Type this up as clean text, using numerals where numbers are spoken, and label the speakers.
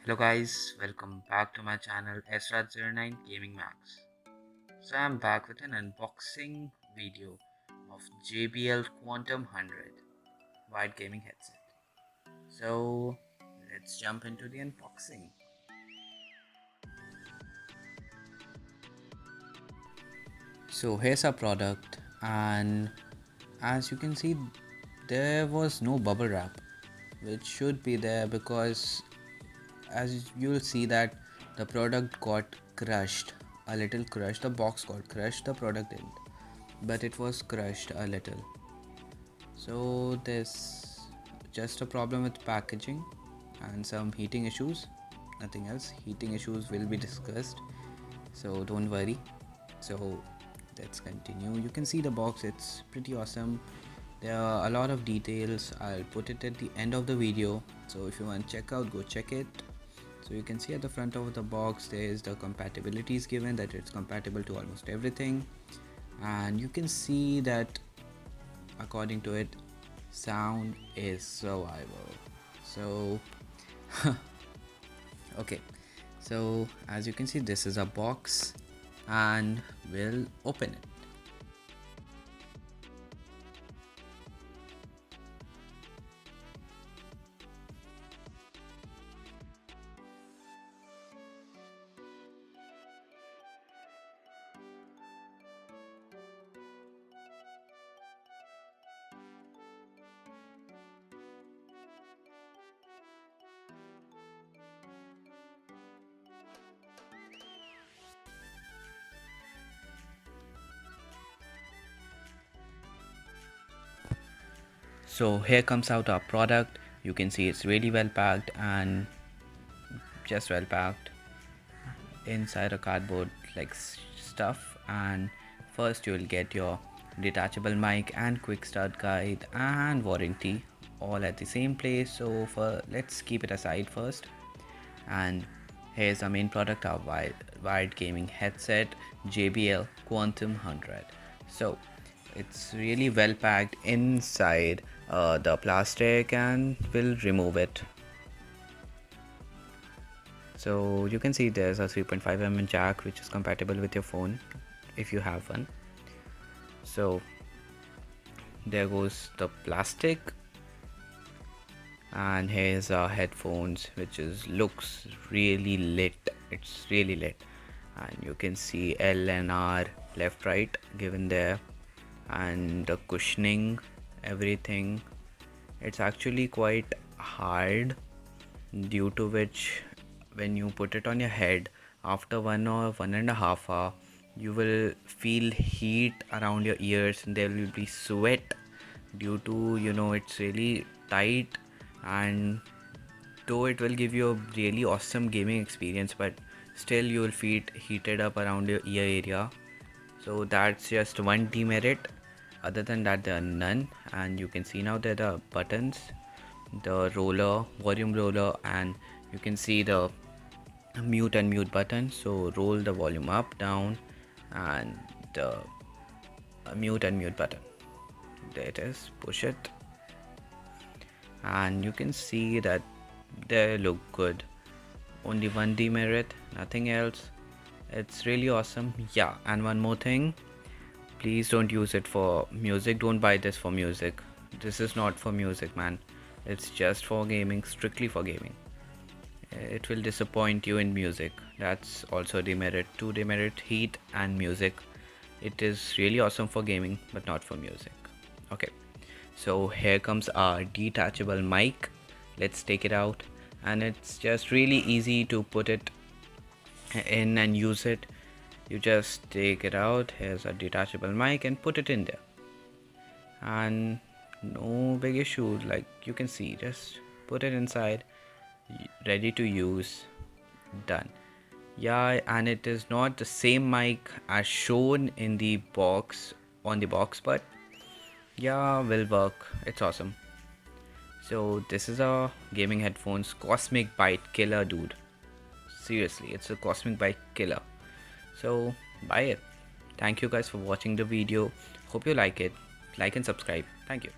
Speaker 1: Hello guys, welcome back to my channel Esrat09 Gaming Max. So I'm back with an unboxing video of JBL Quantum 100 Byte Gaming Headset. So let's jump into the unboxing. So here's our product, and as you can see there was no bubble wrap, which should be there because as you'll see that the product got crushed, a little crushed. The box got crushed, the product didn't, but it was crushed a little. So there's just a problem with packaging and some heating issues, nothing else. Heating issues will be discussed, so don't worry. So let's continue. You can see the box, it's pretty awesome. There are a lot of details. I'll put it at the end of the video, so if you want to check out, go check it. So you can see at the front of the box there is the compatibilities given, that it's compatible to almost everything, and you can see that according to it, sound is survival. So okay, so as you can see this is a box and we'll open it. So here comes out our product. You can see it's really well packed, and just well packed inside a cardboard like stuff. And first you'll get your detachable mic and quick start guide and warranty all at the same place. So let's keep it aside first, and here's our main product, our wired gaming headset JBL Quantum 100. So it's really well packed inside the plastic, and we'll remove it. So you can see there's a 3.5mm jack which is compatible with your phone if you have one. So there goes the plastic, and here's our headphones, which looks really lit. It's really lit, and you can see L and R left right given there, and the cushioning, everything. It's actually quite hard, due to which when you put it on your head after 1 or 1.5 hours, you will feel heat around your ears, and there will be sweat due to it's really tight. And though it will give you a really awesome gaming experience, but still you will feel heated up around your ear area. So that's just one demerit. Other than that, there are none. And you can see now there are buttons, the roller, volume roller, and you can see the mute and mute button. So roll the volume up, down, and the mute and mute button, there it is. Push it, and you can see that they look good. Only one demerit, nothing else. It's really awesome. Yeah, and one more thing, please don't use it for music. Don't buy this for music. This is not for music, man. It's just for gaming, strictly for gaming. It will disappoint you in music. That's also a demerit. Two demerit: heat and music. It is really awesome for gaming, but not for music. Okay, so here comes our detachable mic. Let's take it out, and it's just really easy to put it in and use it. You just take it out. Here's a detachable mic and put it in there, and no big issue. Like you can see, just put it inside, ready to use, done. Yeah, and it is not the same mic as shown in the box, on the box, but yeah, will work. It's awesome. So this is a gaming headphones Cosmic Byte Killer, dude. Seriously, it's a Cosmic Byte Killer. So buy it. Thank you guys for watching the video. Hope you like it. Like and subscribe. Thank you.